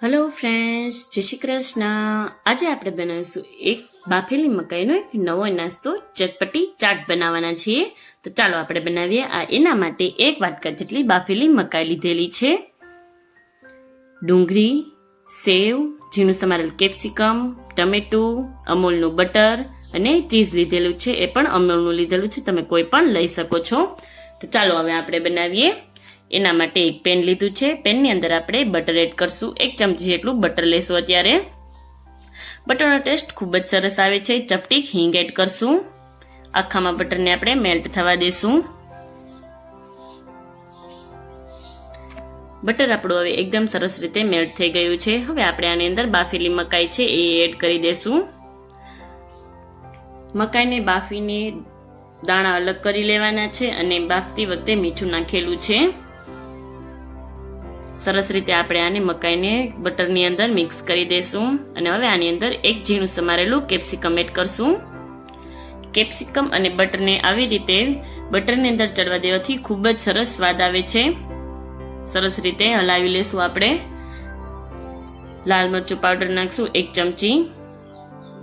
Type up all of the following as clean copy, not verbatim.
Hello friends, जय श्री कृष्ण। आज આપણે બનાવીશું એક બાફેલી મકાઈનો એક નવો નાસ્તો ચટપટી ચાટ બનાવવાના છીએ। તો ચાલો આપણે બનાવીએ। આ એના માટે એક વાટકા જેટલી બાફેલી મકાઈ લીધેલી છે, ડુંગળી, સેવ, ઝીણું સમારેલ કેપ્સિકમ, ટમેટું, અમૂલનું બટર અને ચીઝ લીધેલું છે। એ પણ અમૂલનું લીધેલું છે, તમે કોઈ પણ લઈ શકો છો। તો ચાલો હવે આપણે બનાવીએ। એના માટે એક પેન લીધું છે, પેનની અંદર આપણે બટર એડ કરશું। 1 ચમચી જેટલું બટર લેશું। અત્યારે બટરનો ટેસ્ટ ખૂબ જ સરસ આવે છે। ચપટી હિંગ એડ કરશું। આખામાં બટરને આપણે મેલ્ટ થવા દેશું। બટર આપણું હવે એકદમ સરસ રીતે મેલ્ટ થઈ ગયું છે। હવે આપણે આની અંદર બાફેલી મકાઈ છે એ એડ કરી દેશું। મકાઈને બાફીને દાણા અલગ કરી લેવાના છે અને બાફતી વખતે મીઠું નાખેલું છે। સરસ રીતે આપણે આને મકાઈને બટરની અંદર મિક્સ કરી દેશું અને હવે આની અંદર એક ઝીણું સમારેલું કેપ્સિકમ એડ કરશું। કેપ્સિકમ અને બટરને આવી રીતે બટરની અંદર ચડવા દેવાથી ખૂબ જ સરસ સ્વાદ આવે છે। સરસ રીતે હલાવી લેશું આપણે। લાલ મરચું પાવડર નાખશું 1 ચમચી।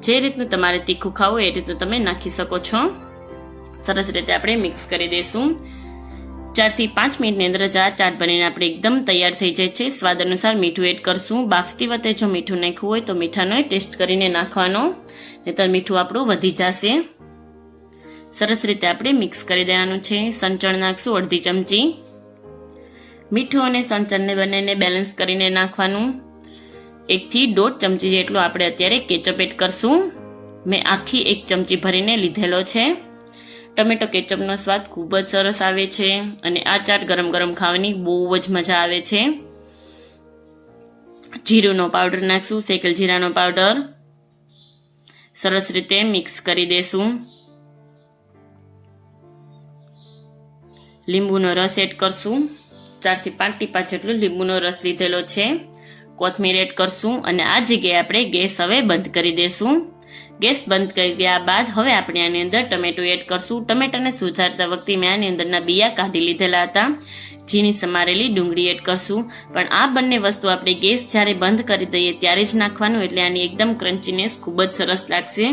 જે રીતનું તમારે તીખું ખાવું એ રીતનું તમે નાખી શકો છો। સરસ રીતે આપણે મિક્સ કરી દેશું। 4 થી 5 મિનિટની અંદર જ આ ચાટ બનીને આપણે એકદમ તૈયાર થઈ જાય છે। સ્વાદ અનુસાર મીઠું એડ કરશું। બાફતી વખતે જો મીઠું નાખ્યું હોય તો મીઠાનો ટેસ્ટ કરીને નાખવાનો, નહીંતર મીઠું આપણું વધી જશે। સરસ રીતે આપણે મિક્સ કરી દેવાનું છે। સંચળ નાખશું 1/2 ચમચી। મીઠું અને સંચળને બંનેને બેલેન્સ કરીને નાખવાનું। 1 થી 1.5 ચમચી જેટલું આપણે અત્યારે કેચઅપ એડ કરશું। મેં આખી 1 ચમચી ભરીને લીધેલો છે। ટમેટો કેચઅપનો સ્વાદ ખૂબ જ સરસ આવે છે અને આ ચાટ ગરમ ગરમ ખાવાની બહુ જ મજા આવે છે। જીરુંનો પાવડર નાખશું, શેકેલ જીરાનો પાવડર। સરસ રીતે મિક્સ કરી દેશું। લીંબુનો રસ એડ કરશું। 4 થી 5 ટીપા જેટલો લીંબુનો રસ લીધેલો છે। કોથમીર એડ કરશું અને આ જગ્યાએ આપણે ગેસ હવે બંધ કરી દેશું। ગેસ બંધ કરી દયા બાદ હવે આપણે આની અંદર ટમેટું એડ કરશું। ટમેટાને સુધારતા વખતે મેં આની અંદરના બિયા કાઢી લીધેલા હતા। ઝીણી સમારેલી ડુંગળી એડ કરશું। પણ આ બંને વસ્તુ આપણે ગેસ જ્યારે બંધ કરી દઈએ ત્યારે જ નાખવાનું, એટલે આની એકદમ ક્રન્ચીનેસ ખૂબ જ સરસ લાગશે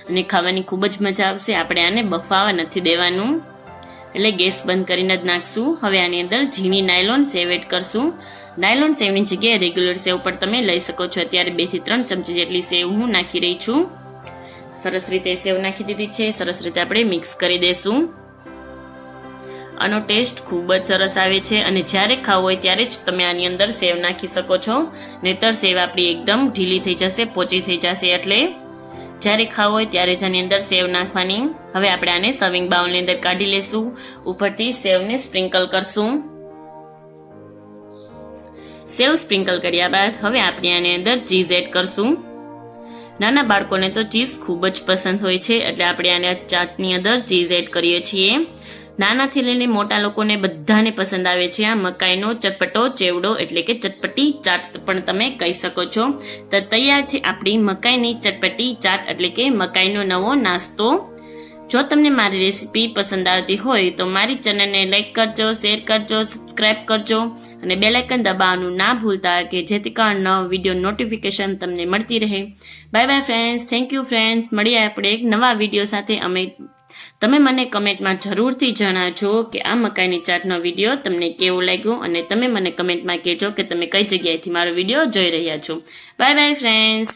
અને ખાવાની ખૂબ જ મજા આવશે। આપણે આને બફાવા નથી દેવાનું, એટલે ગેસ બંધ કરીને જ નાખશું। હવે આની અંદર ઝીણી નાયલોન સેવ એડ કરશું। નાયલોન સેવની જગ્યાએ રેગ્યુલર સેવ પણ તમે લઈ શકો છો। અત્યારે 2 થી 3 ચમચી જેટલી સેવ હું નાખી રહી છું। સરસ રીતે સેવ નાખી દીધી છે। સરસ રીતે આપણે મિક્સ કરી દેશું। આનો ટેસ્ટ ખૂબ જ સરસ આવે છે અને જ્યારે ખાવું હોય ત્યારે જ તમે આની અંદર સેવ નાખી શકો છો, નહીતર સેવ આપણી એકદમ ઢીલી થઈ જશે, પોચી થઈ જશે। એટલે જ્યારે ખાવું હોય ત્યારે જ આની અંદર સેવ નાખવાની। હવે આપણે આને સર્વિંગ બાઉલની અંદર કાઢી લેશું। ઉપરથી સેવને સ્પ્રિંકલ કરશું। સેવ સ્પ્રિંકલ કર્યા બાદ હવે આપણે આની અંદર ચીઝ એડ કરશું। નાના બાળકોને તો ચીઝ ખૂબ જ પસંદ હોય છે, એટલે આપણે આને ચાટની અંદર ચીઝ એડ કરીએ છીએ। નાનાથી લઈને મોટા લોકોને બધાને પસંદ આવે છે આ મકાઈનો ચટપટો ચેવડો, એટલે કે ચટપટી ચાટ પણ તમે કહી શકો છો। તો તૈયાર છે આપણી મકાઈની ચટપટી ચાટ, એટલે કે મકાઈનો નવો નાસ્તો। જો તમને મારી રેસીપી પસંદ આવતી હોય તો મારી ચેનલને લાઈક કરજો, શેર કરજો, સબસ્ક્રાઇબ કરજો અને બેલ આઇકન દબાવવાનું ના ભૂલતા, કે જેથી કરીને નવા વિડીયો નોટિફિકેશન તમને મળતી રહે। Bye bye friends, thank you friends. મળીએ આપણે એક નવા વિડીયો સાથે। તમે મને કમેન્ટમાં જરૂરથી જણાવજો કે આ મકાઈની ચાટનો વિડીયો તમને કેવો લાગ્યો અને તમે મને કમેન્ટમાં કહેજો કે તમે કઈ જગ્યાએથી મારો વિડીયો જોઈ રહ્યા છો। Bye bye friends.